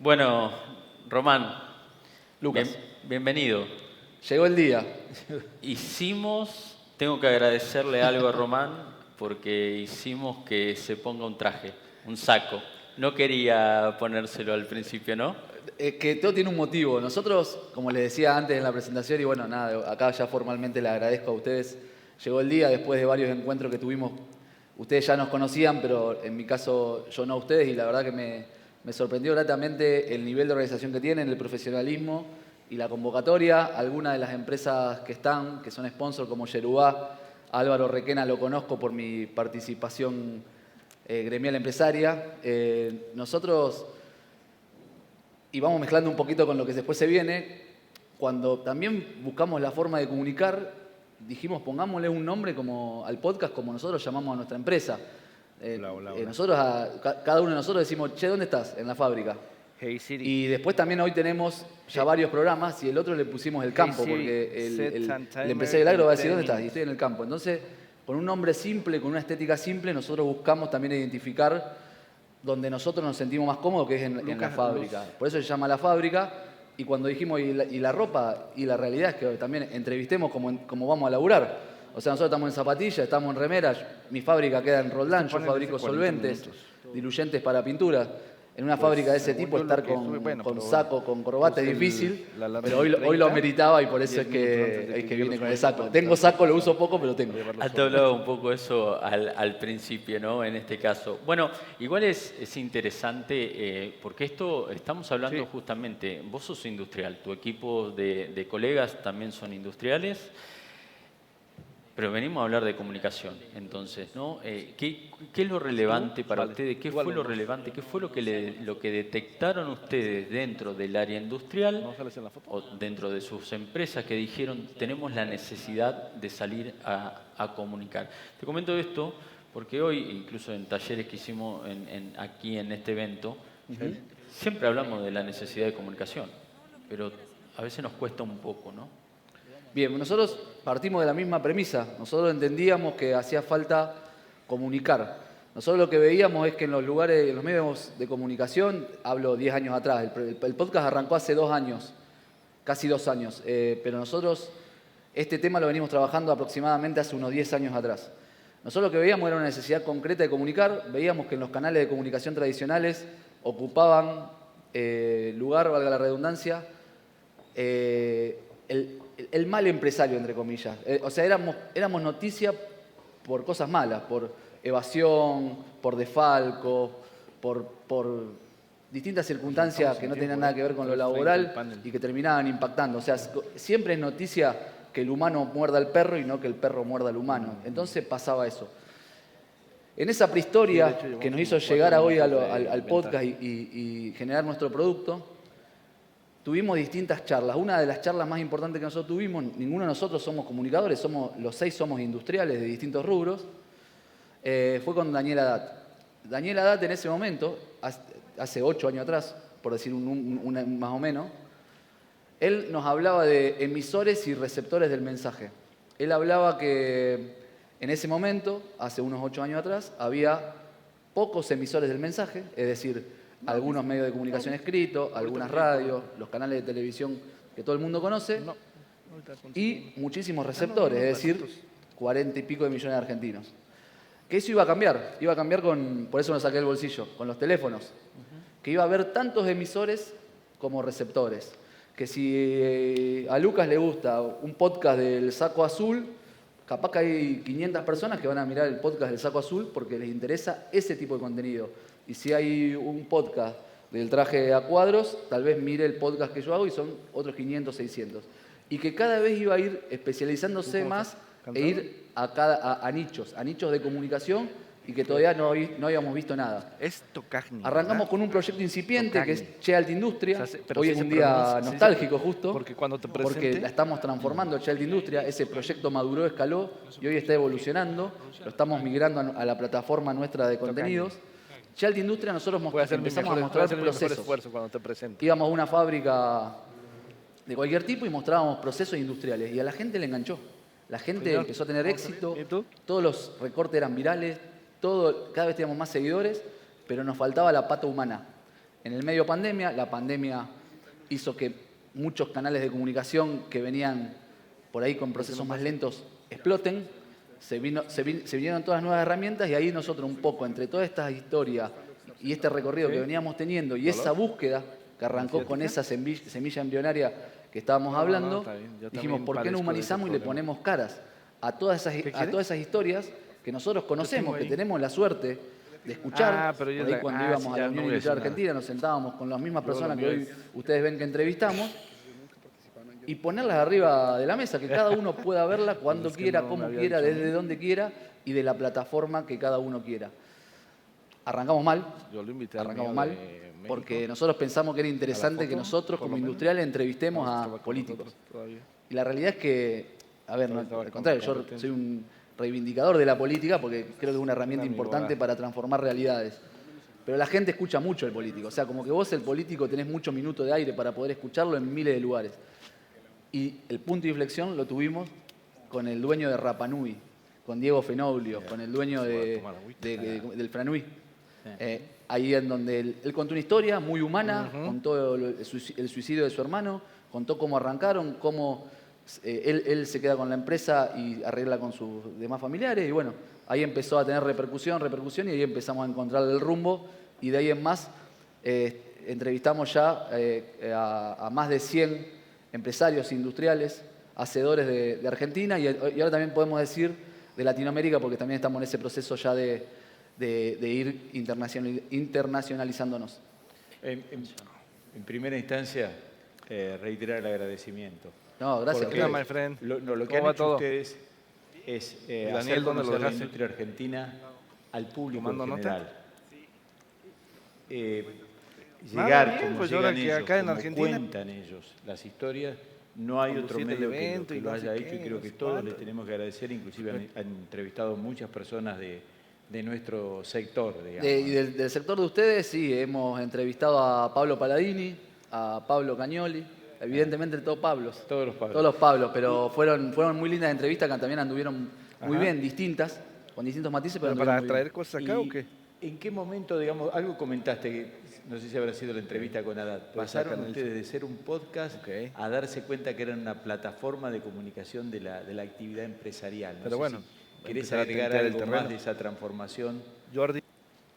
Bueno, Román, Lucas, bienvenido. llegó el día. Tengo que agradecerle algo a Román porque hicimos que se ponga un traje, un saco. No quería ponérselo al principio, ¿no? Que todo tiene un motivo. Nosotros, como les decía antes en la presentación, y bueno, nada, acá ya formalmente le agradezco a ustedes. Llegó el día después de varios encuentros que tuvimos. Ustedes ya nos conocían, pero en mi caso yo no a ustedes, y la verdad que me sorprendió gratamente el nivel de organización que tienen, el profesionalismo y la convocatoria. Algunas de las empresas que están, que son sponsors como Yerubá, Álvaro Requena lo conozco por mi participación gremial empresaria. Nosotros, y vamos mezclando un poquito con lo que después se viene, cuando también buscamos la forma de comunicar, dijimos pongámosle un nombre como al podcast como nosotros llamamos a nuestra empresa. Hola. Nosotros, cada uno de nosotros decimos, che, ¿dónde estás? En la fábrica. Hey Siri. Y después también hoy tenemos ya varios programas y el otro le pusimos el campo, Siri, porque set el and timer empresario del agro va a decir, in ¿dónde 10 estás? Y estoy en el campo. Entonces, con un nombre simple, con una estética simple, nosotros buscamos también identificar donde nosotros nos sentimos más cómodos, que es en la fábrica. Por eso se llama La Fábrica. Y cuando dijimos, ¿y la ropa? Y la realidad es que también entrevistemos como vamos a laburar. O sea, nosotros estamos en zapatillas, estamos en remeras. Mi fábrica queda en Roldán, yo fabrico solventes, diluyentes para pintura. En una fábrica de ese tipo estar con saco, con corbata es difícil, pero hoy lo meritaba y por eso es que viene con el saco. Tengo saco, lo uso poco, pero tengo. Te hablaba un poco eso al principio, ¿no? En este caso. Bueno, igual es interesante porque esto estamos hablando justamente, vos sos industrial, tu equipo de colegas también son industriales. Pero venimos a hablar de comunicación, entonces, ¿no? ¿Qué es lo relevante para ustedes? ¿Qué fue lo relevante? ¿Qué fue lo que detectaron ustedes dentro del área industrial o dentro de sus empresas que dijeron tenemos la necesidad de salir a comunicar? Te comento esto porque hoy, incluso en talleres que hicimos aquí en este evento, siempre hablamos de la necesidad de comunicación, pero a veces nos cuesta un poco, ¿no? Bien, nosotros partimos de la misma premisa. Nosotros entendíamos que hacía falta comunicar. Nosotros lo que veíamos es que en los lugares, en los medios de comunicación, hablo 10 años atrás, el podcast arrancó hace 2 años, casi 2 años, pero nosotros este tema lo venimos trabajando aproximadamente hace unos 10 años atrás. Nosotros lo que veíamos era una necesidad concreta de comunicar, veíamos que en los canales de comunicación tradicionales ocupaban lugar, valga la redundancia, el mal empresario, entre comillas. O sea, éramos noticia por cosas malas, por evasión, por desfalco, por distintas circunstancias que no tenían nada que ver con lo laboral y que terminaban impactando. O sea, siempre es noticia que el humano muerda al perro y no que el perro muerda al humano. Entonces pasaba eso. En esa prehistoria que nos hizo llegar hoy al podcast y generar nuestro producto, tuvimos distintas charlas. Una de las charlas más importantes que nosotros tuvimos, ninguno de nosotros somos comunicadores, los 6 somos industriales de distintos rubros, fue con Daniel Haddad. Daniel Haddad en ese momento, hace 8 años atrás, por decir más o menos, él nos hablaba de emisores y receptores del mensaje. Él hablaba que en ese momento, hace unos 8 años atrás, había pocos emisores del mensaje, es decir, algunos medios de comunicación escritos, algunas radios, los canales de televisión que todo el mundo conoce, y muchísimos receptores, es decir, 40 y pico de millones de argentinos. Que eso iba a cambiar por eso me saqué el bolsillo, con los teléfonos, que iba a haber tantos emisores como receptores. Que si a Lucas le gusta un podcast del Saco Azul, capaz que hay 500 personas que van a mirar el podcast del Saco Azul porque les interesa ese tipo de contenido. Y si hay un podcast del traje a cuadros, tal vez mire el podcast que yo hago y son otros 500, 600. Y que cada vez iba a ir especializándose más e ir a nichos de comunicación y que todavía no habíamos visto nada. Es Tocagni. Arrancamos con un proyecto incipiente que es Che Alta Industria. Hoy es un se día pronuncia- nostálgico justo, Porque cuando te porque presente, la estamos transformando Che Alta Industria. Ese proyecto maduró, escaló y hoy está evolucionando. Lo estamos migrando a la plataforma nuestra de contenidos. Che Alta Industria nosotros voy a hacer mi empezamos mejor, a voy a mostrar hacer mi mejor procesos. esfuerzo cuando te presente. Íbamos a una fábrica de cualquier tipo y mostrábamos procesos industriales y a la gente le enganchó. La gente Señor, empezó a tener éxito, ¿y tú? todos los recortes eran virales, cada vez teníamos más seguidores, pero nos faltaba la pata humana. en el medio pandemia. La pandemia hizo que muchos canales de comunicación que venían por ahí con procesos más lentos exploten. Se vinieron todas las nuevas herramientas y ahí nosotros un poco, entre todas estas historias y este recorrido que veníamos teniendo y esa búsqueda que arrancó con esa semilla embrionaria que estábamos hablando, está bien. Yo dijimos, también ¿por qué no padezco de humanizamos y ese le problema. ponemos caras a todas esas historias que nosotros conocemos, que tenemos la suerte de escuchar? Ah, pero yo Por ahí la- cuando ah, íbamos sí, a ya la no Unión voy a Industrial decir nada. Argentina, nos sentábamos con las mismas Yo personas lo que mío hoy es- ustedes ven que entrevistamos y ponerlas arriba de la mesa, que cada uno pueda verla cuando Es que quiera, no me como había quiera, dicho a mí. desde donde quiera y de la plataforma que cada uno quiera. Arrancamos mal, Yo lo invité al arrancamos mío mal, de México, porque nosotros pensamos que era interesante que foto, nosotros por como lo menos. industriales entrevistemos No, a estaba con políticos. nosotros todavía. Y la realidad es que, a ver, no, Estaba al con contrario, yo competencia. soy un reivindicador de la política porque creo que es una herramienta Amigo, importante va. para transformar realidades. Pero la gente escucha mucho el político. O sea, como que vos, el político, tenés muchos minutos de aire para poder escucharlo en miles de lugares. Y el punto de inflexión lo tuvimos con el dueño de Rapa Nui, con Diego Fenoglio, con el dueño tomar agüita. del Franui. Ahí en donde él contó una historia muy humana, contó el suicidio de su hermano, contó cómo arrancaron, cómo él se queda con la empresa y arregla con sus demás familiares. Y bueno, ahí empezó a tener repercusión, y ahí empezamos a encontrar el rumbo. Y de ahí en más entrevistamos ya a más de 100 empresarios industriales, hacedores de Argentina y ahora también podemos decir de Latinoamérica, porque también estamos en ese proceso ya de ir internacionalizándonos. En primera instancia, reiterar el agradecimiento. No, gracias. Porque Hola, my friend. Lo que ¿Cómo han va hecho todo? ustedes es Daniel, hacer ¿dónde lo conocer la dejaste? industria argentina al público ¿Tomando en nota? general. Nada, Llegar bien, como pues llegan ahora que ellos, acá en como Argentina- cuentan ellos las historias, no hay otro Conducir el medio que evento y lo no sé haya qué, hecho y no creo sé que todos cuánto. les tenemos que agradecer, inclusive han entrevistado muchas personas de nuestro sector, digamos. Y del sector de ustedes, sí, hemos entrevistado a Pablo Paladini, a Pablo Cagnoli, evidentemente todos Pablos. Todos los Pablos. Todos los Pablos, pero fueron muy lindas entrevistas que también anduvieron muy Ajá. bien, distintas, con distintos matices, pero ¿Pero para anduvieron muy traer bien. cosas acá o qué? ¿En qué momento, digamos, algo comentaste, que no sé si habrá sido la entrevista con Haddad, Puede ser pasaron Canal ustedes de ser un podcast Ok. a darse cuenta que eran una plataforma de comunicación de la actividad empresarial? No Pero sé bueno, si ¿querés empezar a agregar tantear el algo terreno. más de esa transformación? Jordi,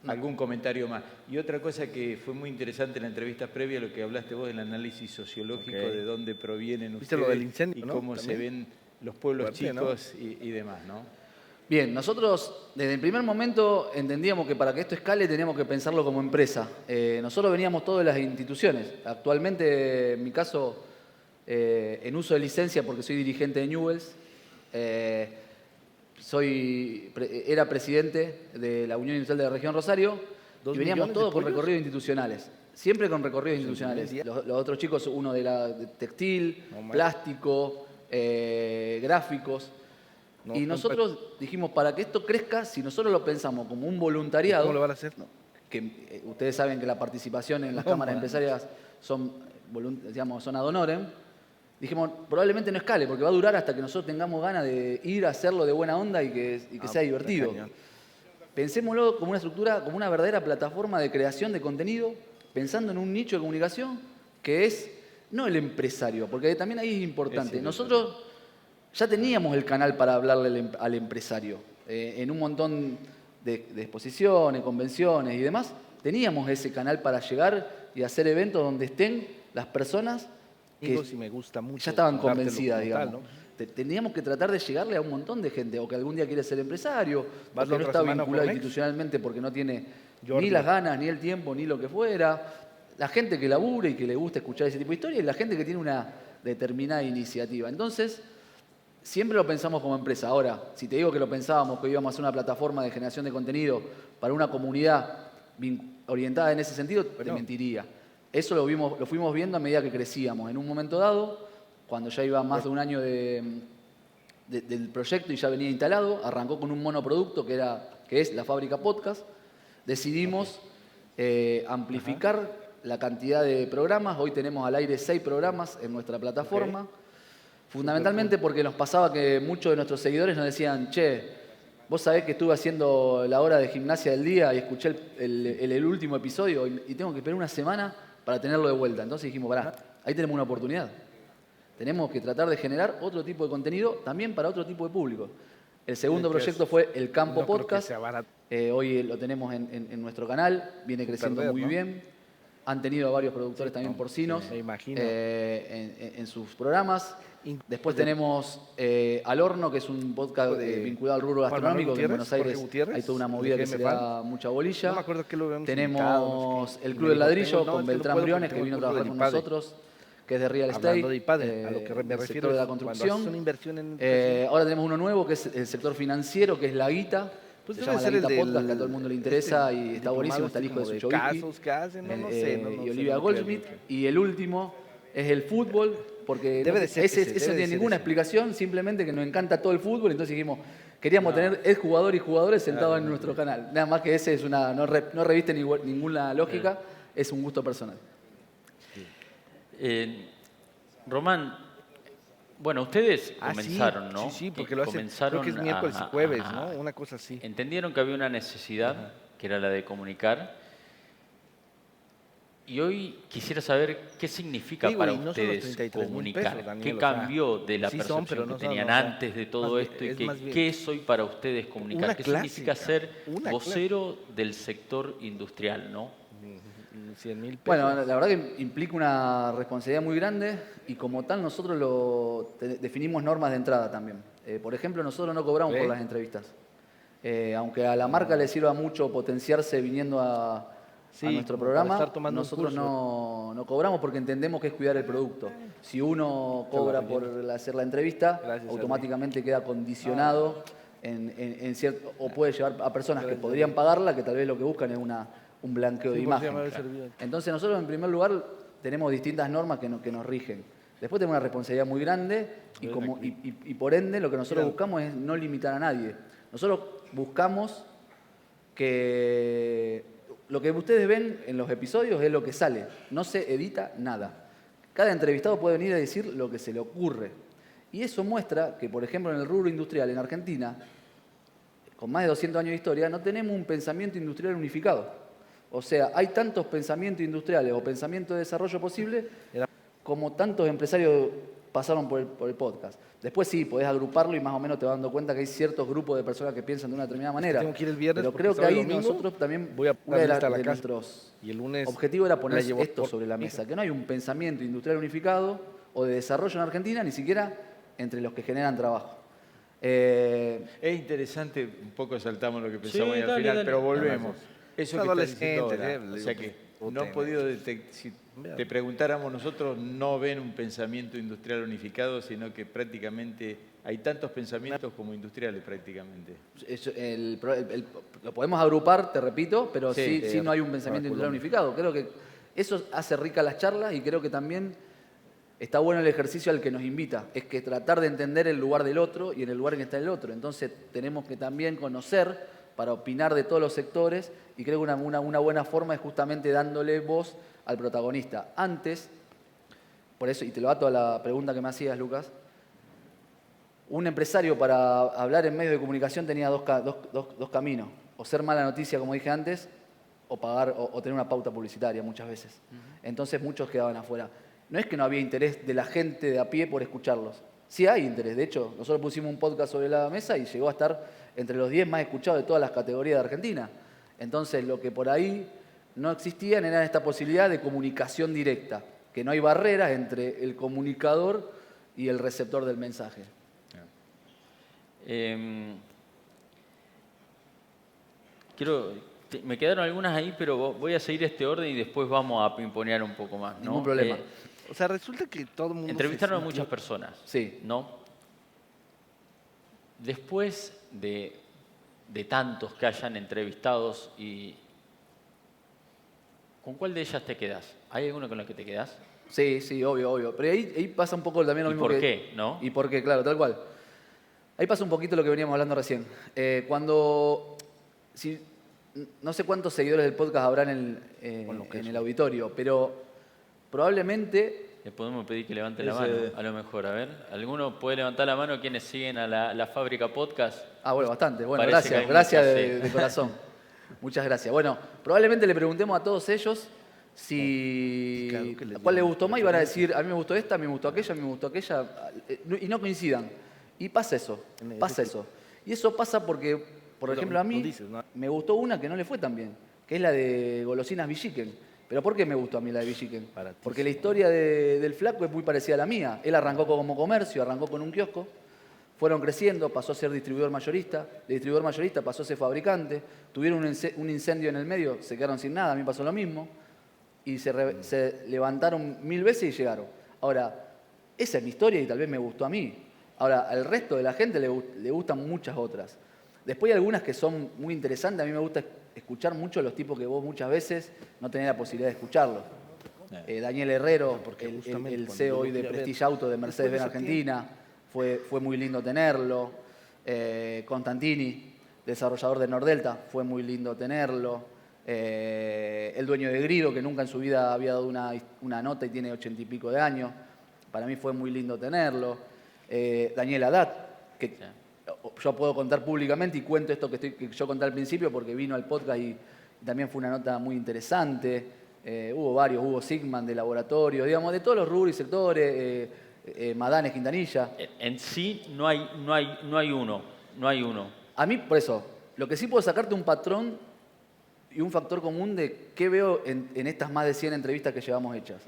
¿Algún comentario más? Y otra cosa que fue muy interesante en la entrevista previa, lo que hablaste vos del análisis sociológico, Ok. de dónde provienen ¿Viste ustedes lo del incendio, y no? cómo se También. ven los pueblos Fuerte, ¿no? chicos y demás, ¿no? Bien, nosotros desde el primer momento entendíamos que para que esto escale teníamos que pensarlo como empresa. Nosotros veníamos todos de las instituciones. Actualmente, en mi caso, en uso de licencia porque soy dirigente de Newells, era presidente de la Unión Industrial de la Región Rosario y 2 veníamos millones de todos con pollos. recorridos institucionales. Siempre con recorridos institucionales. día. Los otros chicos, uno de textil, No, mal. plástico, gráficos. No, Y compa- nosotros dijimos, para que esto crezca, si nosotros lo pensamos como un voluntariado, ¿Cómo lo van a hacer? que ustedes saben que la participación en las cámaras empresarias son ad honorem, dijimos, probablemente no escale, porque va a durar hasta que nosotros tengamos ganas de ir a hacerlo de buena onda y que Ah, sea divertido. cañón. Pensémoslo como una estructura, como una verdadera plataforma de creación de contenido, pensando en un nicho de comunicación que es no el empresario, porque también ahí es importante. Es Nosotros ya teníamos el canal para hablarle al empresario. En un montón de exposiciones, convenciones y demás, teníamos ese canal para llegar y hacer eventos donde estén las personas que Amigos, y me gusta mucho ya estaban dártelo convencidas, como tal, digamos. ¿no? Teníamos que tratar de llegarle a un montón de gente, o que algún día quiere ser empresario, o ¿Vas que la no otra está semana por vinculado Next? institucionalmente porque no tiene Jordi. ni las ganas, ni el tiempo, ni lo que fuera. La gente que labura y que le gusta escuchar ese tipo de historias y la gente que tiene una determinada iniciativa. Entonces, siempre lo pensamos como empresa. Ahora, si te digo que lo pensábamos, que íbamos a hacer una plataforma de generación de contenido para una comunidad orientada en ese sentido, te mentiría. Eso lo fuimos viendo a medida que crecíamos. En un momento dado, cuando ya iba más de un año del proyecto y ya venía instalado, arrancó con un monoproducto que es la fábrica podcast. Decidimos amplificar la cantidad de programas. Hoy tenemos al aire 6 programas en nuestra plataforma. Fundamentalmente porque nos pasaba que muchos de nuestros seguidores nos decían, che, Vos sabés que estuve haciendo la hora de gimnasia del día y escuché el último episodio y tengo que esperar una semana para tenerlo de vuelta. Entonces dijimos, pará, ahí tenemos una oportunidad. Tenemos que tratar de generar otro tipo de contenido también para otro tipo de público. El segundo proyecto fue El Campo no creo que Podcast. sea barato. Hoy lo tenemos en nuestro canal, viene creciendo perder, muy ¿no? bien. Han tenido varios productores también porcinos me imagino. en sus programas. In- Después de- tenemos Al Horno, que es un podcast de vinculado al rubro Juan Manuel gastronómico, que en Gutiérrez, Buenos Aires Jorge Gutiérrez, hay toda una de movida que se le GMFAN. da mucha bolilla. No me acuerdo que lo habíamos Tenemos invitado, no sé qué. El Y Club me del dijo, Ladrillo tengo- no, con es que no Beltrán puedo Briones, porque que vino a tengo el trabajar curso con de IPADE. nosotros, que es de Real Estate. Hablando de IPADE, a lo que me el refiero sector de la es cuando construcción. haces una inversión en... Ahora tenemos uno nuevo, que es el sector financiero, que es La Guita. Pues Se debe llama La ser el Guita del- Podcast, que a todo el mundo le interesa y está buenísimo. Está el hijo de como de Suchovicki. casos que hacen, no sé. Y Olivia Goldsmith. Y el último es el fútbol, porque Debe de ser ese ese, no debe de tiene ser ninguna ese. explicación, simplemente que nos encanta todo el fútbol, entonces dijimos, queríamos tener el jugador y jugadores sentados en nuestro canal. Nada más que ese es no reviste ninguna lógica, es un gusto personal. Román, bueno, ustedes Ah, comenzaron, sí, ¿no? Sí, porque lo hacen, Comenzaron creo que es miércoles y jueves, ¿no? Una cosa así. Entendieron que había una necesidad, que era la de comunicar. Y hoy quisiera saber qué significa Digo, para y no son los ustedes 33.000 comunicar. pesos, Daniel, ¿Qué o sea, cambió de la sí son, percepción pero no que son, tenían o sea, antes de todo más bien- esto? Y es más bien- ¿qué es hoy para ustedes comunicar? Una ¿Qué clase, significa ser una vocero del sector industrial, no? 100.000 pesos. Bueno, la verdad que implica una responsabilidad muy grande y como tal nosotros definimos normas de entrada también. Por ejemplo, nosotros no cobramos por ¿Sí? las entrevistas. Aunque a la marca le sirva mucho potenciarse viniendo a Sí, nuestro como para programa, estar tomando un nosotros curso. no cobramos porque entendemos que es cuidar el producto. Si uno cobra por hacer la entrevista, Gracias, automáticamente queda condicionado en cierto, o puede llevar a personas que podrían pagarla, que tal vez lo que buscan es un blanqueo de Sí, imagen. porque se me había servido. Entonces nosotros en primer lugar tenemos distintas normas que nos rigen. Después tenemos una responsabilidad muy grande y por ende lo que nosotros buscamos es no limitar a nadie. Nosotros buscamos que lo que ustedes ven en los episodios es lo que sale, no se edita nada. Cada entrevistado puede venir a decir lo que se le ocurre. Y eso muestra que, por ejemplo, en el rubro industrial en Argentina, con más de 200 años de historia, no tenemos un pensamiento industrial unificado. O sea, hay tantos pensamientos industriales o pensamientos de desarrollo posible como tantos empresarios pasaron por el podcast. Después sí, podés agruparlo y más o menos te vas dando cuenta que hay ciertos grupos de personas que piensan de una determinada manera. Tengo que ir el viernes Pero porque creo que sábado y ahí domingo nosotros también, voy a una de, darle hasta la de casa. nuestros Y el lunes objetivos era poner la llevo esto por sobre la mi mesa, hija. que no hay un pensamiento industrial unificado o de desarrollo en Argentina, ni siquiera entre los que generan trabajo. Es interesante, un poco saltamos lo que pensamos Sí, ahí al dale, final, dale. pero volvemos. Eso que estás diciendo Adolescentes, ahora, o digo, sea que no puta, han podido detectar, si te preguntáramos nosotros, no ven un pensamiento industrial unificado, sino que prácticamente hay tantos pensamientos como industriales prácticamente. Lo podemos agrupar, te repito, pero Sí, sí no hay un pensamiento industrial unificado. Creo que eso hace rica las charlas y creo que también está bueno el ejercicio al que nos invita. Es que tratar de entender el lugar del otro y en el lugar en que está el otro. Entonces tenemos que también conocer para opinar de todos los sectores y creo que una buena forma es justamente dándole voz al protagonista. Antes, por eso, y te lo ato a la pregunta que me hacías, Lucas, un empresario para hablar en medios de comunicación tenía dos caminos. O ser mala noticia, como dije antes, o pagar o tener una pauta publicitaria muchas veces. Entonces muchos quedaban afuera. No es que no había interés de la gente de a pie por escucharlos. Sí hay interés. De hecho, nosotros pusimos un podcast sobre la mesa y llegó a estar entre los 10 más escuchados de todas las categorías de Argentina. Entonces, lo que por ahí no existían era esta posibilidad de comunicación directa, que no hay barreras entre el comunicador y el receptor del mensaje. Me quedaron algunas ahí, pero voy a seguir este orden y después vamos a pimponear un poco más, ¿no? Ningún problema. O sea, resulta que todo el mundo... Entrevistaron a se muchas sintió- personas, Sí. ¿no? Después de tantos que hayan entrevistados, ¿con cuál de ellas te quedas? ¿Hay alguno con el que te quedas? Sí, obvio. Pero ahí pasa un poco también lo ¿Y mismo por que... qué, no? ¿Y por qué? Claro, tal cual. Ahí pasa un poquito lo que veníamos hablando recién. No sé cuántos seguidores del podcast habrán en el auditorio, pero probablemente... Le podemos pedir que levante la mano, a lo mejor. A ver, ¿alguno puede levantar la mano quienes siguen a la Fábrica Podcast? Ah, bueno, bastante. Bueno, Parece que hay gracias muchas, de, sí. de corazón. Muchas gracias. Bueno, probablemente le preguntemos a todos ellos si Claro, que les a cuál le digan gustó más y van a preferencias. decir, a mí me gustó esta, a mí me gustó aquella, a mí me gustó aquella, y no coincidan. Y pasa eso, pasa eso. Y eso pasa porque, por Pero ejemplo, a tú mí dices, ¿no? me gustó una que no le fue tan bien, que es la de Golosinas Villiquen. ¿Pero por qué me gustó a mí la de Villiquen? Baratísimo. Porque la historia del flaco es muy parecida a la mía. Él arrancó como comercio, arrancó con un kiosco, fueron creciendo, pasó a ser distribuidor mayorista, de distribuidor mayorista pasó a ser fabricante, tuvieron un incendio en el medio, se quedaron sin nada, a mí pasó lo mismo, y se levantaron 1000 veces y llegaron. Ahora, esa es mi historia y tal vez me gustó a mí. Ahora, al resto de la gente le gustan muchas otras. Después hay algunas que son muy interesantes, a mí me gusta escuchar mucho los tipos que vos muchas veces no tenés la posibilidad de escucharlos. Daniel Herrero, Porque el justamente el cuando CEO yo hoy de fui a ver, Prestige Auto de después de Mercedes-Benz ese Argentina, fue muy lindo tenerlo. Constantini, desarrollador de Nordelta, fue muy lindo tenerlo. El dueño de Grido, que nunca en su vida había dado una nota y tiene 80 y pico de años, para mí fue muy lindo tenerlo. Daniel Haddad, que yo puedo contar públicamente y cuento esto que yo conté al principio porque vino al podcast y también fue una nota muy interesante. Hubo varios, hubo Sigman de laboratorio, digamos, de todos los rubros y sectores, Madanes, Quintanilla. En sí no hay uno. A mí, por eso, lo que sí puedo sacarte un patrón y un factor común de qué veo en estas más de 100 entrevistas que llevamos hechas.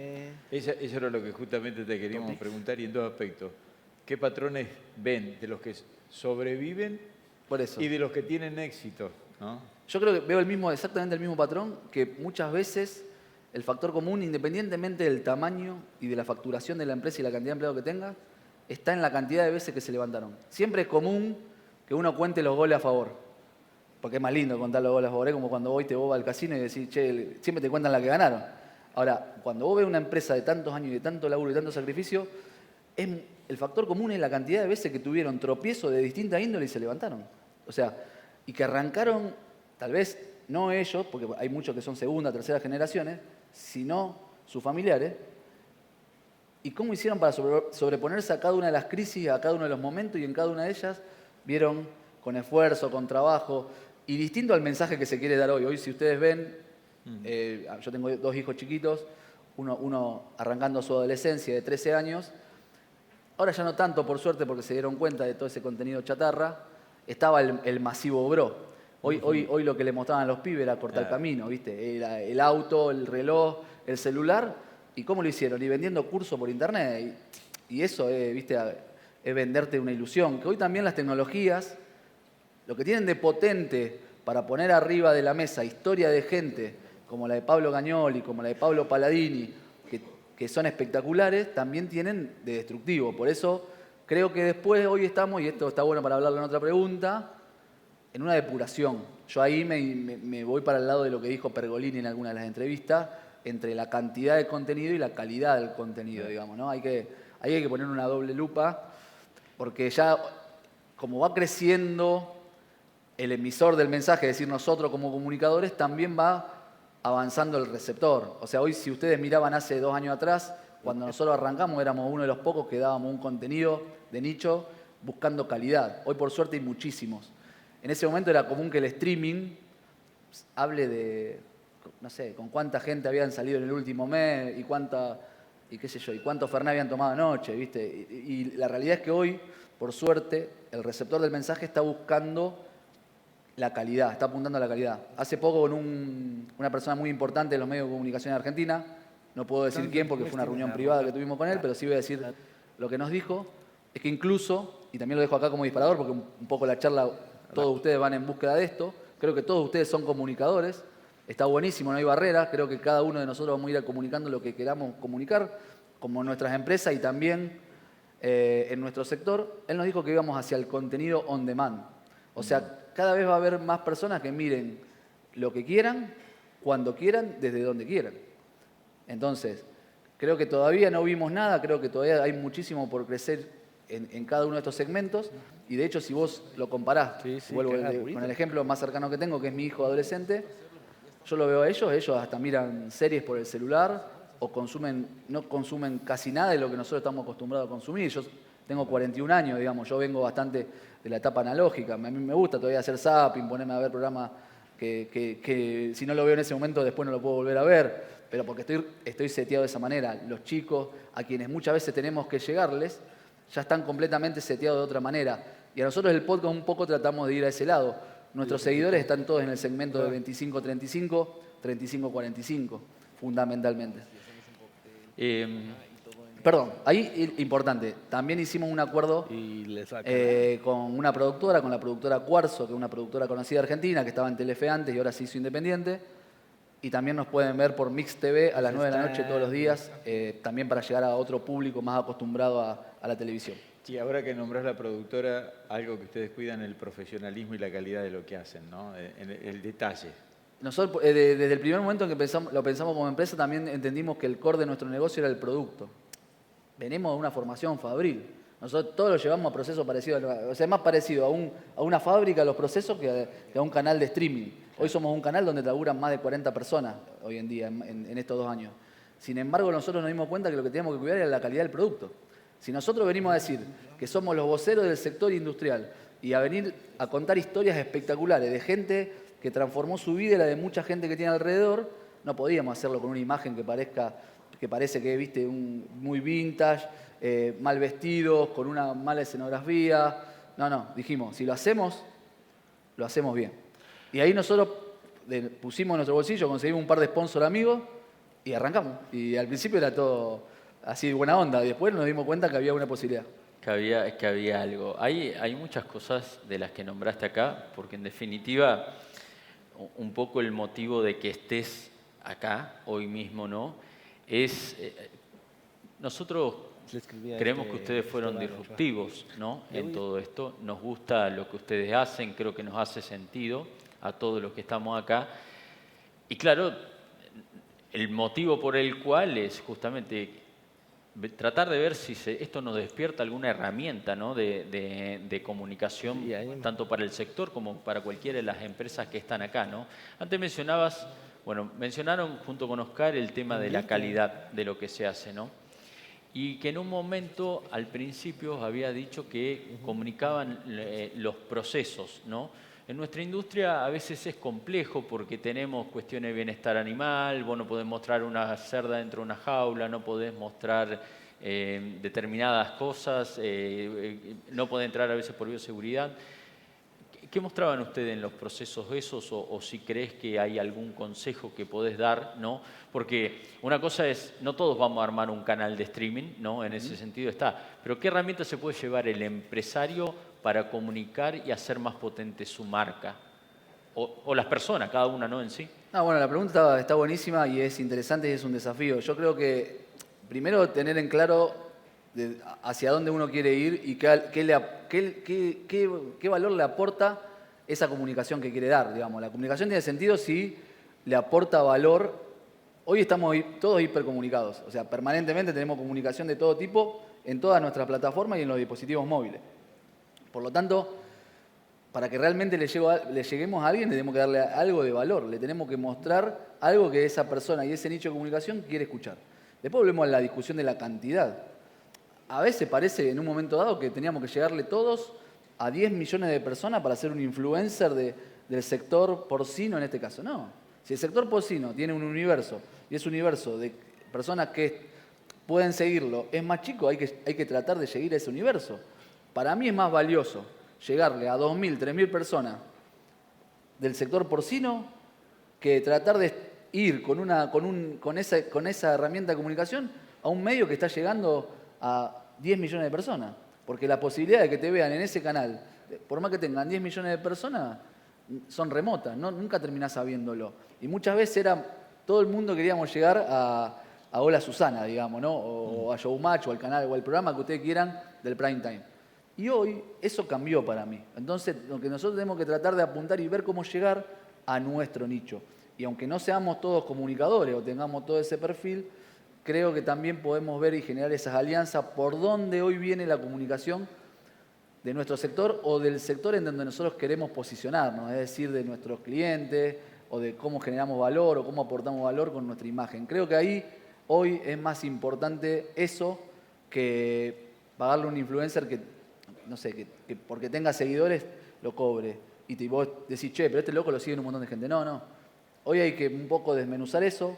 Eso era lo que justamente te queríamos preguntar y en dos aspectos. ¿Qué patrones ven de los que sobreviven Por eso. y de los que tienen éxito? ¿No? Yo creo que veo exactamente el mismo patrón, que muchas veces el factor común, independientemente del tamaño y de la facturación de la empresa y la cantidad de empleados que tenga, está en la cantidad de veces que se levantaron. Siempre es común que uno cuente los goles a favor, porque es más lindo contar los goles a favor, es como cuando vos vas al casino y decís, che, siempre te cuentan la que ganaron. Ahora, cuando vos ves una empresa de tantos años y de tanto laburo y tanto sacrificio, el factor común es la cantidad de veces que tuvieron tropiezos de distinta índole y se levantaron. O sea, y que arrancaron, tal vez no ellos, porque hay muchos que son segunda, tercera generaciones, sino sus familiares. ¿Y cómo hicieron para sobreponerse a cada una de las crisis, a cada uno de los momentos? Y en cada una de ellas vieron con esfuerzo, con trabajo, y distinto al mensaje que se quiere dar hoy. Hoy, si ustedes ven, yo tengo 2 hijos chiquitos, uno arrancando su adolescencia de 13 años, ahora ya no tanto, por suerte, porque se dieron cuenta de todo ese contenido chatarra, estaba el masivo bro. Hoy lo que le mostraban a los pibes era cortar el camino, ¿viste? Era el auto, el reloj, el celular. ¿Y cómo lo hicieron? Y vendiendo cursos por internet. Y eso, ¿viste? Es venderte una ilusión. Que hoy también las tecnologías, lo que tienen de potente para poner arriba de la mesa historia de gente como la de Pablo Gagnoli, como la de Pablo Palladini, que son espectaculares, también tienen de destructivo. Por eso creo que después hoy estamos, y esto está bueno para hablarlo en otra pregunta, en una depuración. Yo ahí me voy para el lado de lo que dijo Pergolini en alguna de las entrevistas, entre la cantidad de contenido y la calidad del contenido, digamos, ¿no? Hay que poner una doble lupa, porque ya como va creciendo el emisor del mensaje, es decir, nosotros como comunicadores, también va avanzando el receptor. O sea, hoy si ustedes miraban hace 2 años atrás, cuando nosotros arrancamos éramos uno de los pocos que dábamos un contenido de nicho buscando calidad. Hoy por suerte hay muchísimos. En ese momento era común que el streaming hable de, no sé, con cuánta gente habían salido en el último mes y qué sé yo, y cuánto Fernet habían tomado anoche, ¿viste? Y la realidad es que hoy, por suerte, el receptor del mensaje está buscando la calidad, está apuntando a la calidad. Hace poco con una persona muy importante de los medios de comunicación en Argentina, no puedo decir quién porque fue una reunión privada que tuvimos con él, pero sí voy a decir lo que nos dijo, es que incluso, y también lo dejo acá como disparador porque un poco la charla, todos ustedes van en búsqueda de esto, creo que todos ustedes son comunicadores, está buenísimo, no hay barreras, creo que cada uno de nosotros vamos a ir comunicando lo que queramos comunicar, como en nuestras empresas y también en nuestro sector. Él nos dijo que íbamos hacia el contenido on demand. O sea, cada vez va a haber más personas que miren lo que quieran, cuando quieran, desde donde quieran. Entonces, creo que todavía no vimos nada, creo que todavía hay muchísimo por crecer en cada uno de estos segmentos. Y de hecho, si vos lo comparás, vuelvo con el ejemplo más cercano que tengo, que es mi hijo adolescente, yo lo veo a ellos hasta miran series por el celular o no consumen casi nada de lo que nosotros estamos acostumbrados a consumir. Yo Tengo 41 años, digamos, yo vengo bastante de la etapa analógica. A mí me gusta todavía hacer zapping, ponerme a ver programas que si no lo veo en ese momento después no lo puedo volver a ver, pero porque estoy seteado de esa manera. Los chicos a quienes muchas veces tenemos que llegarles ya están completamente seteados de otra manera. Y a nosotros el podcast un poco tratamos de ir a ese lado. Nuestros seguidores están todos en el segmento de 25-35, 35-45, fundamentalmente. Perdón, ahí importante. También hicimos un acuerdo con una productora, con la productora Cuarzo, que es una productora conocida argentina, que estaba en Telefe antes y ahora se hizo independiente. Y también nos pueden ver por Mix TV a las 9 de la noche todos los días, también para llegar a otro público más acostumbrado a la televisión. Y ahora que nombrás la productora, algo que ustedes cuidan, el profesionalismo y la calidad de lo que hacen, ¿no? El detalle. Nosotros, desde el primer momento en que lo pensamos como empresa, también entendimos que el core de nuestro negocio era el producto. Venimos de una formación fabril. Nosotros todos lo llevamos a procesos parecidos, o sea, más parecido a una fábrica los procesos que a un canal de streaming. Hoy somos un canal donde laburan más de 40 personas hoy en día, en estos 2 años. Sin embargo, nosotros nos dimos cuenta que lo que teníamos que cuidar era la calidad del producto. Si nosotros venimos a decir que somos los voceros del sector industrial y a venir a contar historias espectaculares de gente que transformó su vida y la de mucha gente que tiene alrededor, no podíamos hacerlo con una imagen que parece que viste muy vintage, mal vestidos, con una mala escenografía. No, dijimos, si lo hacemos bien. Y ahí nosotros pusimos en nuestro bolsillo, conseguimos un par de sponsors amigos y arrancamos. Y al principio era todo así de buena onda, y después nos dimos cuenta que había una posibilidad. Que había algo. Hay muchas cosas de las que nombraste acá, porque en definitiva, un poco el motivo de que estés acá hoy mismo, ¿no? Es, nosotros creemos que ustedes fueron disruptivos, ¿no? En todo esto. Nos gusta lo que ustedes hacen, creo que nos hace sentido a todos los que estamos acá. Y claro, el motivo por el cual es justamente tratar de ver si esto nos despierta alguna herramienta, ¿no? de comunicación, tanto para el sector como para cualquiera de las empresas que están acá, ¿no? Antes mencionaron junto con Oscar el tema de la calidad de lo que se hace, ¿no? Y que en un momento, al principio, había dicho que comunicaban los procesos, ¿no? En nuestra industria a veces es complejo porque tenemos cuestiones de bienestar animal, vos no podés mostrar una cerda dentro de una jaula, no podés mostrar determinadas cosas, no podés entrar a veces por bioseguridad. ¿Qué mostraban ustedes en los procesos esos o si crees que hay algún consejo que podés dar, ¿no? Porque una cosa es, no todos vamos a armar un canal de streaming, ¿no? En ese sentido está. Pero ¿qué herramientas se puede llevar el empresario para comunicar y hacer más potente su marca? O las personas, cada una, ¿no? En sí. Bueno, la pregunta está buenísima y es interesante y es un desafío. Yo creo que primero tener en claro hacia dónde uno quiere ir y qué valor le aporta esa comunicación que quiere dar, digamos. La comunicación tiene sentido si le aporta valor. Hoy estamos todos hipercomunicados, o sea, permanentemente tenemos comunicación de todo tipo en todas nuestras plataformas y en los dispositivos móviles. Por lo tanto, para que realmente le lleguemos a alguien, le tenemos que darle algo de valor, le tenemos que mostrar algo que esa persona y ese nicho de comunicación quiere escuchar. Después volvemos a la discusión de la cantidad. A veces parece en un momento dado que teníamos que llegarle todos a 10 millones de personas para ser un influencer del sector porcino en este caso. No. Si el sector porcino tiene un universo y ese universo de personas que pueden seguirlo es más chico, hay que tratar de seguir a ese universo. Para mí es más valioso llegarle a 2.000, 3.000 personas del sector porcino que tratar de ir con esa herramienta de comunicación a un medio que está llegando a 10 millones de personas. Porque la posibilidad de que te vean en ese canal, por más que tengan 10 millones de personas, son remotas, nunca terminás sabiéndolo. Y muchas veces todo el mundo queríamos llegar a Hola Susana, digamos, ¿no? O a Showmatch, o al canal, o al programa que ustedes quieran del prime time. Y hoy eso cambió para mí. Entonces, lo que nosotros tenemos que tratar de apuntar y ver cómo llegar a nuestro nicho. Y aunque no seamos todos comunicadores o tengamos todo ese perfil, creo que también podemos ver y generar esas alianzas por donde hoy viene la comunicación de nuestro sector o del sector en donde nosotros queremos posicionarnos, es decir, de nuestros clientes o de cómo generamos valor o cómo aportamos valor con nuestra imagen. Creo que ahí hoy es más importante eso que pagarle a un influencer que, no sé, que porque tenga seguidores lo cobre. Y vos decís, che, pero este loco lo sigue un montón de gente. No, no. Hoy hay que un poco desmenuzar eso.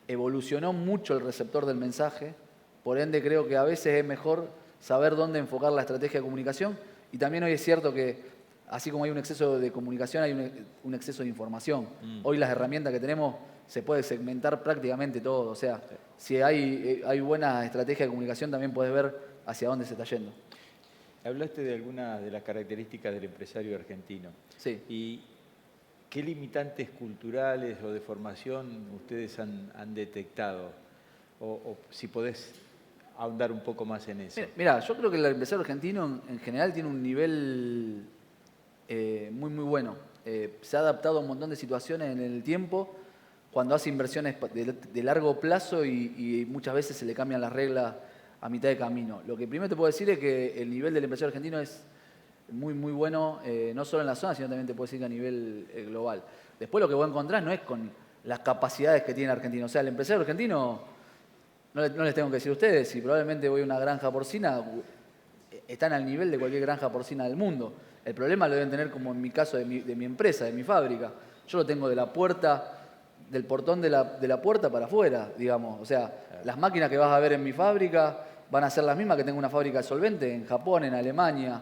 Evolucionó mucho el receptor del mensaje. Por ende, creo que a veces es mejor saber dónde enfocar la estrategia de comunicación. Y también hoy es cierto que, así como hay un exceso de comunicación, hay un exceso de información. Hoy las herramientas que tenemos se puede segmentar prácticamente todo. O sea, si hay buena estrategia de comunicación, también puedes ver hacia dónde se está yendo. Hablaste de algunas de las características del empresario argentino. Sí. ¿Y qué limitantes culturales o de formación ustedes han detectado? O si podés ahondar un poco más en eso. Mira, yo creo que el empresario argentino en general tiene un nivel muy, muy bueno. Se ha adaptado a un montón de situaciones en el tiempo cuando hace inversiones de largo plazo y muchas veces se le cambian las reglas a mitad de camino. Lo que primero te puedo decir es que el nivel del empresario argentino es muy, muy bueno, no solo en la zona, sino también te puedo decir que a nivel global. Después lo que vos encontrás no es con las capacidades que tiene Argentina. O sea, el empresario argentino, no les tengo que decir a ustedes, si probablemente voy a una granja porcina, están al nivel de cualquier granja porcina del mundo. El problema lo deben tener como en mi caso de mi empresa, de mi fábrica. Yo lo tengo de la puerta, del portón de la puerta para afuera, digamos. O sea, las máquinas que vas a ver en mi fábrica van a ser las mismas que tengo una fábrica de solvente en Japón, en Alemania.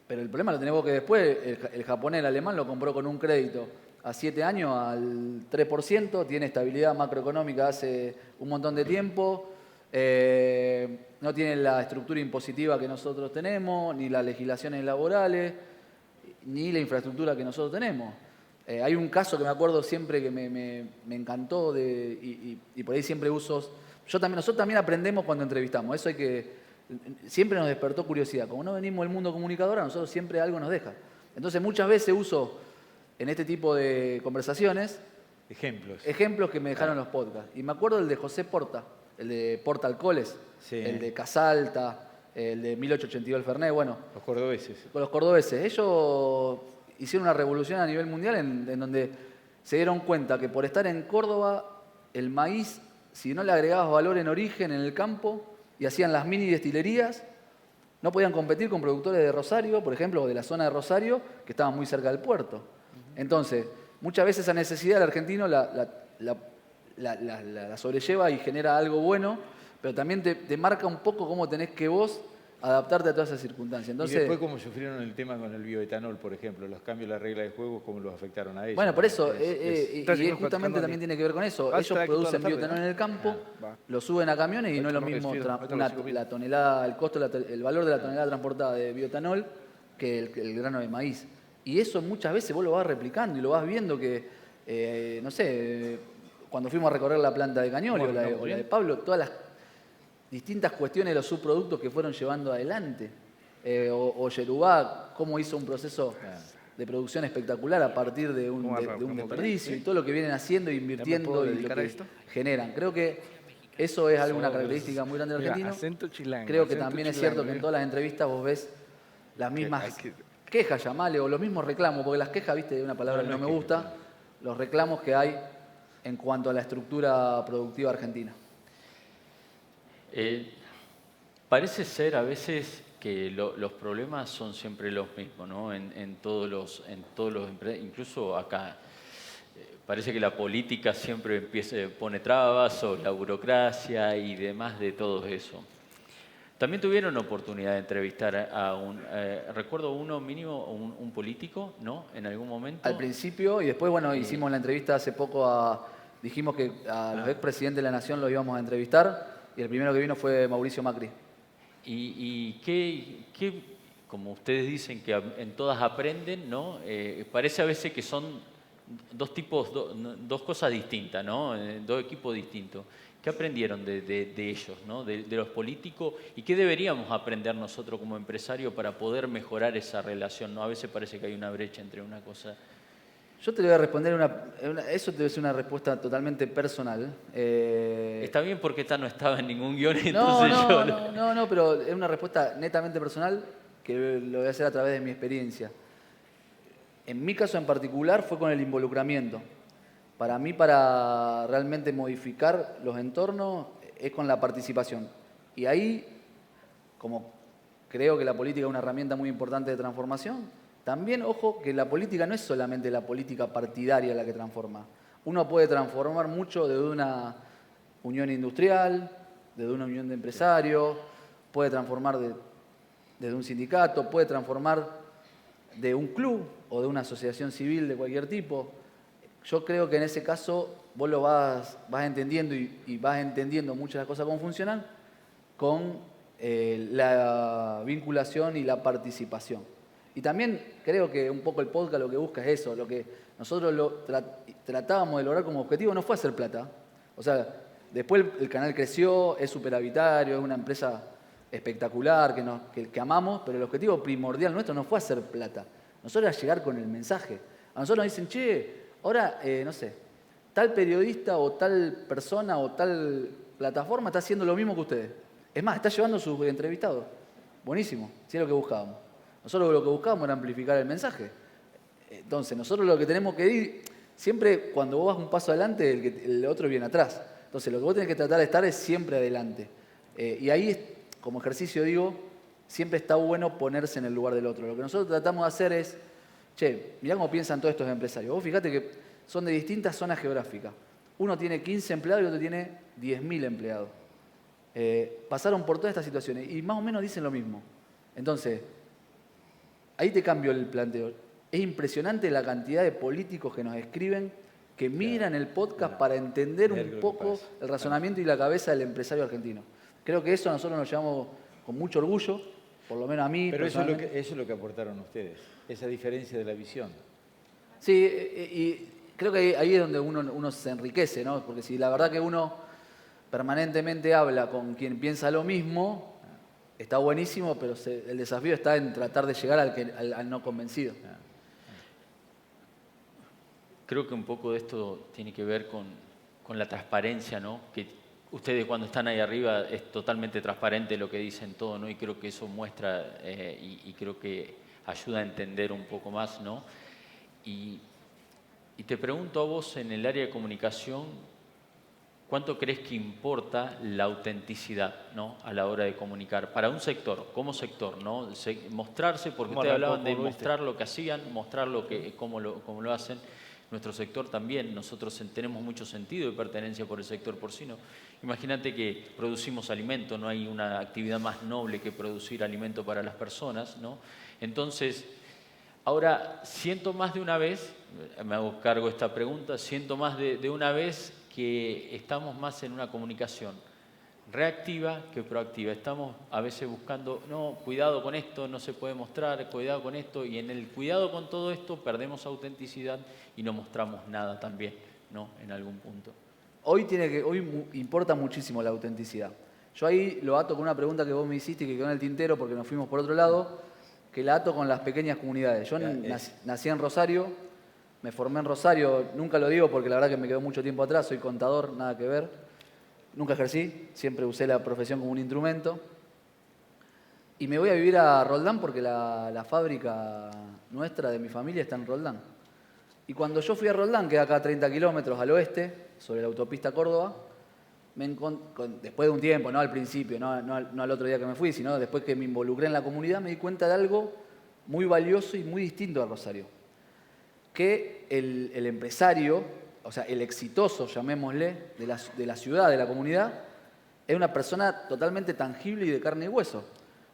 Pero el problema lo tenés vos que después el japonés, el alemán lo compró con un crédito a 7 años al 3%, tiene estabilidad macroeconómica hace un montón de tiempo, no tiene la estructura impositiva que nosotros tenemos, ni las legislaciones laborales, ni la infraestructura que nosotros tenemos. Hay un caso que me acuerdo siempre que me encantó y por ahí siempre uso. Nosotros también aprendemos cuando entrevistamos, eso siempre nos despertó curiosidad. Como no venimos del mundo comunicador, a nosotros siempre algo nos deja. Entonces muchas veces uso en este tipo de conversaciones ejemplos que me dejaron los podcasts. Y me acuerdo el de José Porta, el de Porta Alcoholes, sí, el de Casalta, el de 1882 el Fernet, bueno. Los cordobeses. Con los cordobeses. Ellos hicieron una revolución a nivel mundial en donde se dieron cuenta que por estar en Córdoba, el maíz, si no le agregabas valor en origen en el campo, y hacían las mini destilerías, no podían competir con productores de Rosario, por ejemplo, o de la zona de Rosario, que estaban muy cerca del puerto. Entonces, muchas veces esa necesidad el argentino la sobrelleva y genera algo bueno, pero también te marca un poco cómo tenés que vos adaptarte a todas esas circunstancias. Entonces, y después cómo sufrieron el tema con el bioetanol, por ejemplo, los cambios de la regla de juego, cómo los afectaron a ellos. Bueno, por eso, y justamente también tiene que ver con eso. Ellos producen bioetanol en el campo, lo suben a camiones y no es lo mismo la tonelada, el costo, el valor de la tonelada transportada de bioetanol que el grano de maíz. Y eso muchas veces vos lo vas replicando y lo vas viendo que, no sé, cuando fuimos a recorrer la planta de Cañoli o la de Pablo, todas las distintas cuestiones de los subproductos que fueron llevando adelante. O Yerubá, cómo hizo un proceso de producción espectacular a partir de un desperdicio y todo lo que vienen haciendo, invirtiendo y lo que generan. Creo que eso es alguna característica muy grande del argentino. Creo que también es cierto que en todas las entrevistas vos ves las mismas quejas, llamale, o los mismos reclamos, porque las quejas, viste, es una palabra que no me gusta, los reclamos que hay en cuanto a la estructura productiva argentina. Parece ser a veces que los problemas son siempre los mismos, ¿no? En todos los incluso acá. Parece que la política siempre pone trabas, o la burocracia y demás de todo eso. También tuvieron oportunidad de entrevistar a recuerdo uno mínimo, un político, ¿no? En algún momento. Al principio, y después, bueno, hicimos la entrevista hace poco dijimos que a los expresidentes de la Nación los íbamos a entrevistar. Y el primero que vino fue Mauricio Macri. ¿Y qué, como ustedes dicen que en todas aprenden, ¿no? Parece a veces que son dos cosas distintas, ¿no? Dos equipos distintos. ¿Qué aprendieron de ellos, ¿no? De los políticos? ¿Y qué deberíamos aprender nosotros como empresarios para poder mejorar esa relación, ¿no? A veces parece que hay una brecha entre una cosa. Yo te voy a responder eso debe ser una respuesta totalmente personal. Está bien porque esta no estaba en ningún guión, No, pero es una respuesta netamente personal que lo voy a hacer a través de mi experiencia. En mi caso en particular fue con el involucramiento. Para mí, para realmente modificar los entornos, es con la participación. Y ahí, como creo que la política es una herramienta muy importante de transformación, también, ojo, que la política no es solamente la política partidaria la que transforma. Uno puede transformar mucho desde una unión industrial, desde una unión de empresarios, puede transformar desde un sindicato, puede transformar de un club o de una asociación civil de cualquier tipo. Yo creo que en ese caso vos lo vas entendiendo y vas entendiendo muchas de las cosas cómo funcionan con la vinculación y la participación. Y también creo que un poco el podcast lo que busca es eso, lo que nosotros tratábamos de lograr como objetivo no fue hacer plata. O sea, después el canal creció, es superavitario, es una empresa espectacular que amamos, pero el objetivo primordial nuestro no fue hacer plata. Nosotros era llegar con el mensaje. A nosotros nos dicen, che, ahora, no sé, tal periodista o tal persona o tal plataforma está haciendo lo mismo que ustedes. Es más, está llevando a sus entrevistados. Buenísimo, sí es lo que buscábamos. Nosotros lo que buscábamos era amplificar el mensaje. Entonces, nosotros lo que tenemos que ir, siempre cuando vos vas un paso adelante, el otro viene atrás. Entonces, lo que vos tenés que tratar de estar es siempre adelante. Y ahí, como ejercicio digo, siempre está bueno ponerse en el lugar del otro. Lo que nosotros tratamos de hacer es, che, mirá cómo piensan todos estos empresarios. Vos fíjate que son de distintas zonas geográficas. Uno tiene 15 empleados y otro tiene 10.000 empleados. Pasaron por todas estas situaciones y más o menos dicen lo mismo. Entonces, ahí te cambio el planteo. Es impresionante la cantidad de políticos que nos escriben, que miran el podcast para entender un poco el razonamiento y la cabeza del empresario argentino. Creo que eso nosotros nos llevamos con mucho orgullo, por lo menos a mí. Pero eso es lo que aportaron ustedes, esa diferencia de la visión. Sí, y creo que ahí es donde uno se enriquece, ¿no? Porque si la verdad que uno permanentemente habla con quien piensa lo mismo, está buenísimo, pero el desafío está en tratar de llegar al no convencido. Creo que un poco de esto tiene que ver con la transparencia, ¿no? Que ustedes cuando están ahí arriba es totalmente transparente lo que dicen todo, ¿no? Y creo que eso muestra y creo que ayuda a entender un poco más, ¿no? Y te pregunto a vos en el área de comunicación, ¿cuánto crees que importa la autenticidad, ¿no? A la hora de comunicar? Para un sector, como sector, ¿no? Mostrarse, porque ustedes hablaban de mostrar lo que hacían, mostrar cómo lo hacen. Nuestro sector también, nosotros tenemos mucho sentido de pertenencia por el sector porcino. Imagínate que producimos alimento, no hay una actividad más noble que producir alimento para las personas, ¿no? Entonces, ahora siento más de una vez, me hago cargo de esta pregunta, siento más de una vez que estamos más en una comunicación reactiva que proactiva. Estamos a veces buscando, no, cuidado con esto, no se puede mostrar, cuidado con esto, y en el cuidado con todo esto perdemos autenticidad y no mostramos nada también, ¿no? En algún punto. Hoy importa muchísimo la autenticidad. Yo ahí lo ato con una pregunta que vos me hiciste y que quedó en el tintero porque nos fuimos por otro lado, que la ato con las pequeñas comunidades. Yo nací en Rosario, me formé en Rosario, nunca lo digo porque la verdad que me quedó mucho tiempo atrás, soy contador, nada que ver. Nunca ejercí, siempre usé la profesión como un instrumento. Y me voy a vivir a Roldán porque la fábrica nuestra de mi familia está en Roldán. Y cuando yo fui a Roldán, que es acá a 30 kilómetros al oeste, sobre la autopista Córdoba, después de un tiempo, no al principio, no al otro día que me fui, sino después que me involucré en la comunidad, me di cuenta de algo muy valioso y muy distinto a Rosario. Que el empresario, o sea, el exitoso, llamémosle, de la ciudad, de la comunidad, es una persona totalmente tangible y de carne y hueso.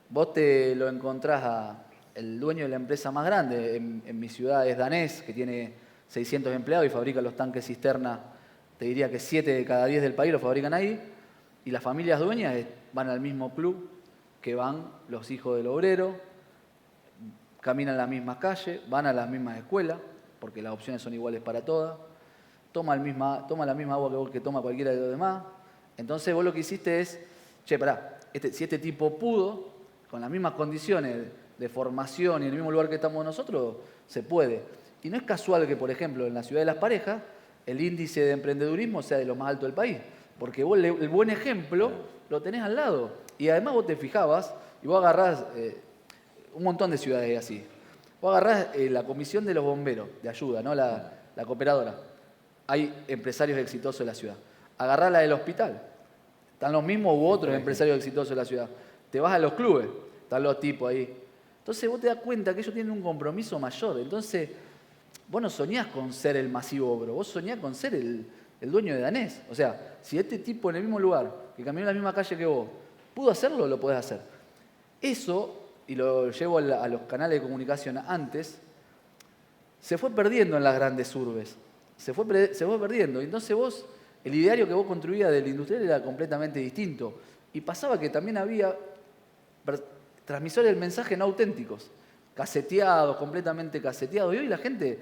Vos te lo encontrás el dueño de la empresa más grande, en mi ciudad es danés, que tiene 600 empleados y fabrica los tanques cisterna, te diría que 7 de cada 10 del país lo fabrican ahí, y las familias dueñas van al mismo club que van los hijos del obrero, caminan las mismas calles, van a las mismas escuelas, porque las opciones son iguales para todas, toma la misma agua que toma cualquiera de los demás. Entonces vos lo que hiciste es, che, pará, si este tipo pudo, con las mismas condiciones de formación y en el mismo lugar que estamos nosotros, se puede. Y no es casual que, por ejemplo, en la ciudad de Las Parejas, el índice de emprendedurismo sea de lo más alto del país. Porque vos el buen ejemplo lo tenés al lado. Y además vos te fijabas y vos agarrás un montón de ciudades así. Vos agarrás la comisión de los bomberos de ayuda, ¿no? La cooperadora. Hay empresarios exitosos en la ciudad. Agarrá la del hospital. Están los mismos u otros empresarios exitosos en la ciudad. te vas a los clubes, están los tipos ahí. Entonces vos te das cuenta que ellos tienen un compromiso mayor. Entonces, vos no soñás con ser el masivo ogro, vos soñás con ser el dueño de Danés. O sea, si este tipo en el mismo lugar, que caminó en la misma calle que vos, pudo hacerlo, lo podés hacer. Eso, y lo llevo a los canales de comunicación antes, se fue perdiendo en las grandes urbes. Se fue perdiendo. Entonces vos, el ideario que vos construías del industrial era completamente distinto. Y pasaba que también había transmisores del mensaje no auténticos, caseteados, completamente caseteados. Y hoy la gente,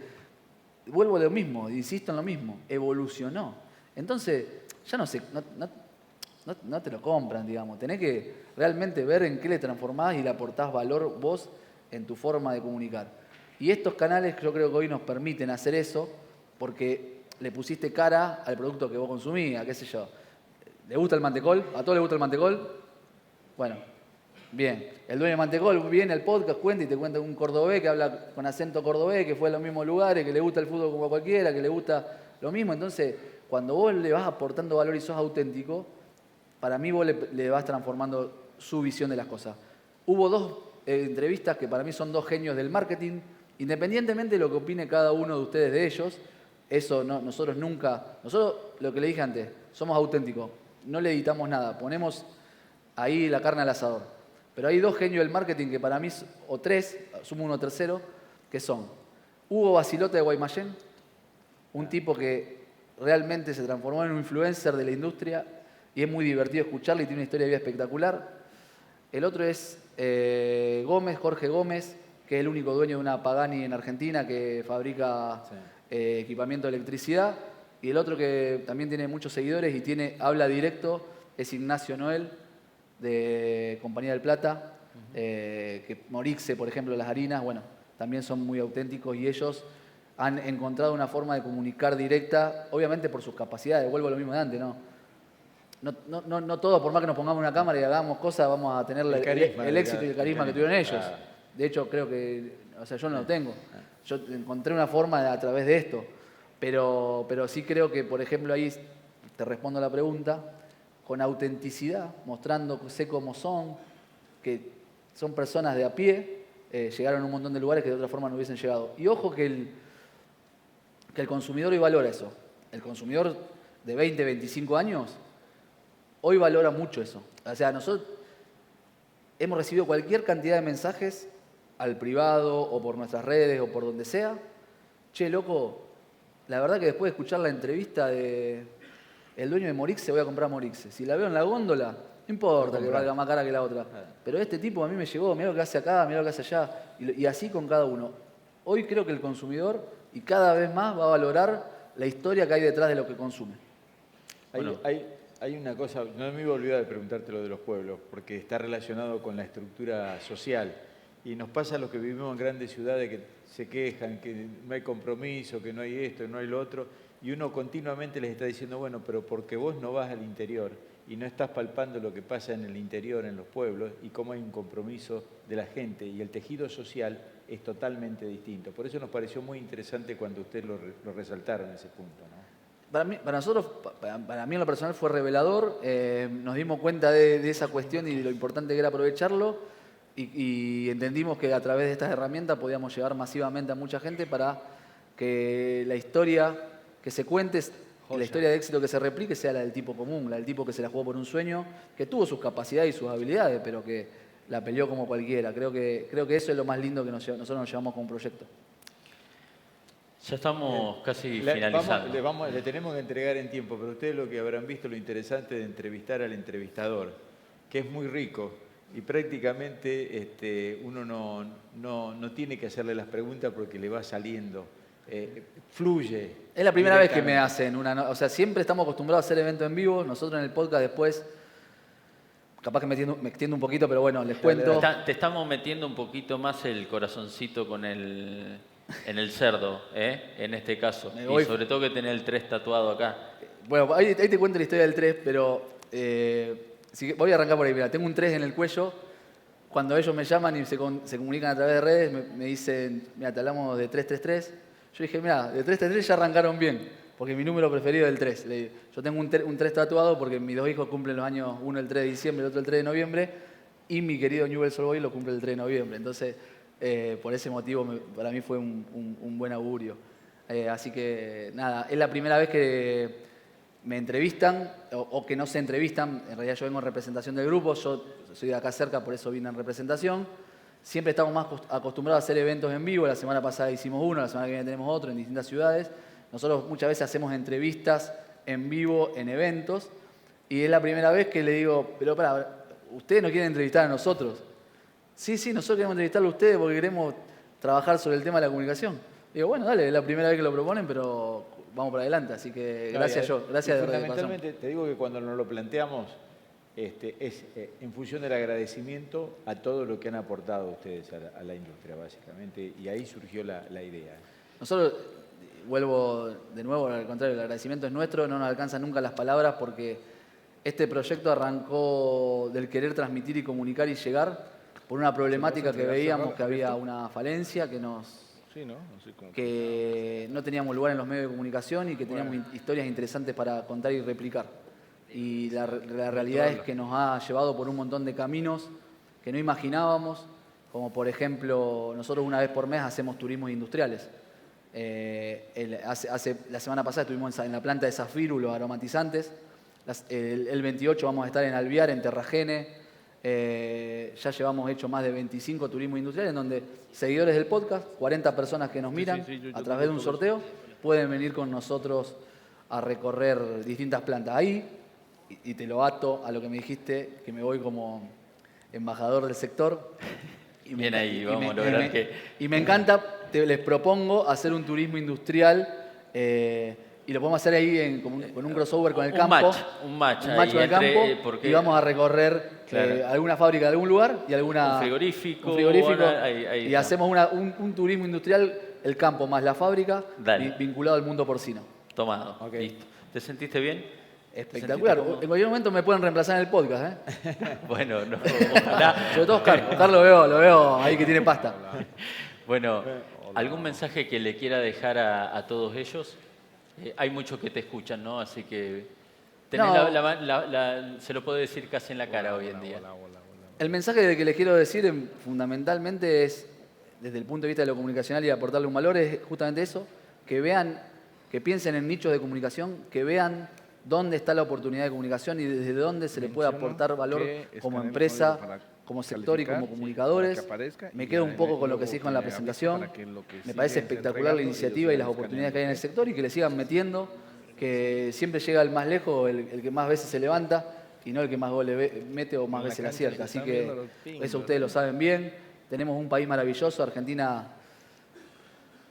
vuelvo a lo mismo, insisto en lo mismo, evolucionó. Entonces, ya no te lo compran, digamos. Tenés que realmente ver en qué le transformás y le aportás valor vos en tu forma de comunicar. Y estos canales yo creo que hoy nos permiten hacer eso porque le pusiste cara al producto que vos consumías, qué sé yo. ¿Le gusta el mantecol? ¿A todos les gusta el mantecol? Bueno, bien. El dueño de mantecol viene al podcast, cuenta y te cuenta un cordobés que habla con acento cordobés, que fue a los mismos lugares, que le gusta el fútbol como a cualquiera, que le gusta lo mismo. Entonces, cuando vos le vas aportando valor y sos auténtico, para mí vos le vas transformando su visión de las cosas. Hubo dos entrevistas que para mí son dos genios del marketing, independientemente de lo que opine cada uno de ustedes de ellos, eso no, nosotros lo que le dije antes, somos auténticos, no le editamos nada, ponemos ahí la carne al asador. Pero hay dos genios del marketing que para mí, o tres, sumo uno tercero, que son Hugo Basilote de Guaymallén, un tipo que realmente se transformó en un influencer de la industria y es muy divertido escucharle y tiene una historia de vida espectacular. El otro es Jorge Gómez, que es el único dueño de una Pagani en Argentina que fabrica equipamiento de electricidad. Y el otro que también tiene muchos seguidores y habla directo es Ignacio Noel, de Compañía del Plata, que Morixe, por ejemplo, las harinas, bueno, también son muy auténticos y ellos han encontrado una forma de comunicar directa, obviamente por sus capacidades, vuelvo a lo mismo de antes, ¿no? No todos, por más que nos pongamos una cámara y hagamos cosas, vamos a tener el éxito y el carisma que tuvieron ellos. De hecho, creo que, o sea, yo no lo tengo. Yo encontré una forma a través de esto. Pero sí creo que, por ejemplo, ahí te respondo a la pregunta, con autenticidad, mostrándose cómo son, que son personas de a pie, llegaron a un montón de lugares que de otra forma no hubiesen llegado. Y ojo que el consumidor hoy valora eso. El consumidor de 20, 25 años hoy valora mucho eso. O sea, nosotros hemos recibido cualquier cantidad de mensajes al privado o por nuestras redes o por donde sea. Che, loco, la verdad que después de escuchar la entrevista de el dueño de Morixe, voy a comprar Morixe. Si la veo en la góndola, no importa que valga más cara que la otra. Pero este tipo a mí me llegó, mirá lo que hace acá, mirá lo que hace allá. Y así con cada uno. Hoy creo que el consumidor, y cada vez más, va a valorar la historia que hay detrás de lo que consume. Hay una cosa, no me iba a olvidar de preguntarte lo de los pueblos, porque está relacionado con la estructura social. Y nos pasa a los que vivimos en grandes ciudades que se quejan, que no hay compromiso, que no hay esto, que no hay lo otro, y uno continuamente les está diciendo, bueno, pero porque vos no vas al interior y no estás palpando lo que pasa en el interior, en los pueblos, y cómo hay un compromiso de la gente, y el tejido social es totalmente distinto. Por eso nos pareció muy interesante cuando ustedes lo resaltaron ese punto, ¿no? Para mí en lo personal fue revelador, nos dimos cuenta de esa cuestión y de lo importante que era aprovecharlo y entendimos que a través de estas herramientas podíamos llegar masivamente a mucha gente para que la historia que se cuente, la historia de éxito que se replique sea la del tipo común, la del tipo que se la jugó por un sueño, que tuvo sus capacidades y sus habilidades, pero que la peleó como cualquiera. Creo que eso es lo más lindo que nosotros nos llevamos como proyecto. Ya estamos casi finalizando. Le tenemos que entregar en tiempo, pero ustedes lo que habrán visto lo interesante de entrevistar al entrevistador, que es muy rico y prácticamente uno no tiene que hacerle las preguntas porque le va saliendo, fluye. Es la primera vez que me hacen o sea, siempre estamos acostumbrados a hacer eventos en vivo, nosotros en el podcast después, capaz que me extiendo un poquito, pero bueno, les cuento. Te estamos metiendo un poquito más el corazoncito en el cerdo, en este caso. Y sobre todo que tener el 3 tatuado acá. Bueno, ahí te cuento la historia del 3, pero voy a arrancar por ahí. Mira, tengo un 3 en el cuello. Cuando ellos me llaman y se comunican a través de redes, me dicen, mira, te hablamos de 333. Yo dije, mira, de 333 ya arrancaron bien, porque mi número preferido es el 3. Yo tengo un 3 tatuado porque mis dos hijos cumplen los años, uno el 3 de diciembre, el otro el 3 de noviembre. y mi querido Newell's Old Boys lo cumple el 3 de noviembre. Entonces, por ese motivo, para mí fue un buen augurio. Así que, nada, es la primera vez que me entrevistan o que no se entrevistan. En realidad yo vengo en representación del grupo, yo soy de acá cerca, por eso vine en representación. Siempre estamos más acostumbrados a hacer eventos en vivo. La semana pasada hicimos uno, la semana que viene tenemos otro en distintas ciudades. Nosotros muchas veces hacemos entrevistas en vivo en eventos y es la primera vez que le digo, pero pará, ¿ustedes no quieren entrevistar a nosotros? Sí, nosotros queremos entrevistarlo a ustedes porque queremos trabajar sobre el tema de la comunicación. Digo, bueno, dale, es la primera vez que lo proponen, pero vamos para adelante. Así que gracias gracias de verdad. Fundamentalmente, te digo que cuando nos lo planteamos, es en función del agradecimiento a todo lo que han aportado ustedes a la industria, básicamente, y ahí surgió la idea. Nosotros, vuelvo de nuevo, al contrario, el agradecimiento es nuestro, no nos alcanzan nunca las palabras porque este proyecto arrancó del querer transmitir y comunicar y llegar por una problemática que veíamos que había una falencia, que no teníamos lugar en los medios de comunicación y que teníamos historias interesantes para contar y replicar. Y la realidad es que nos ha llevado por un montón de caminos que no imaginábamos, como por ejemplo, nosotros una vez por mes hacemos turismos industriales. La semana pasada estuvimos en la planta de Zafiro, los aromatizantes. El 28 vamos a estar en Alvear, en Terragene. Ya llevamos hecho más de 25 turismos industriales en donde seguidores del podcast, 40 personas que nos miran a través de un sorteo, pueden venir con nosotros a recorrer distintas plantas. Ahí, y te lo ato a lo que me dijiste, que me voy como embajador del sector. Bien ahí, vamos a lograr que... Y me encanta, les propongo hacer un turismo industrial y lo podemos hacer ahí con un crossover con el campo. Un match con el campo y vamos a recorrer alguna fábrica de algún lugar y un frigorífico y hacemos un turismo industrial, el campo más la fábrica, vinculado al mundo porcino. Tomado, listo. ¿Te sentiste bien? Espectacular. En cualquier momento me pueden reemplazar en el podcast, Bueno, no, ojalá. Sobre todo Oscar lo veo ahí que tiene pasta. Bueno, ¿algún mensaje que le quiera dejar a todos ellos? Hay muchos que te escuchan, ¿no? Así que se lo puedo decir casi en la cara hoy en día. El mensaje que les quiero decir fundamentalmente es, desde el punto de vista de lo comunicacional y de aportarle un valor, es justamente eso, que vean, que piensen en nichos de comunicación, que vean dónde está la oportunidad de comunicación y desde dónde se le puede aportar valor como empresa, como sector y como comunicadores. Me quedo un poco con lo que se dijo en la presentación. Me parece espectacular la iniciativa y las oportunidades que hay en el sector y que le sigan metiendo, que siempre llega el más lejos, el que más veces se levanta y no el que más goles mete o más veces la acierta. Así que eso ustedes lo saben bien. Tenemos un país maravilloso. Argentina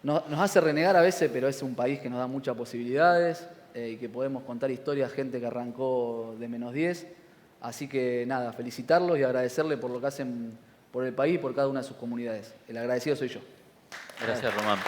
nos hace renegar a veces, pero es un país que nos da muchas posibilidades y que podemos contar historias, gente que arrancó de -10. Así que nada, felicitarlos y agradecerle por lo que hacen por el país y por cada una de sus comunidades. El agradecido soy yo. Gracias, Román.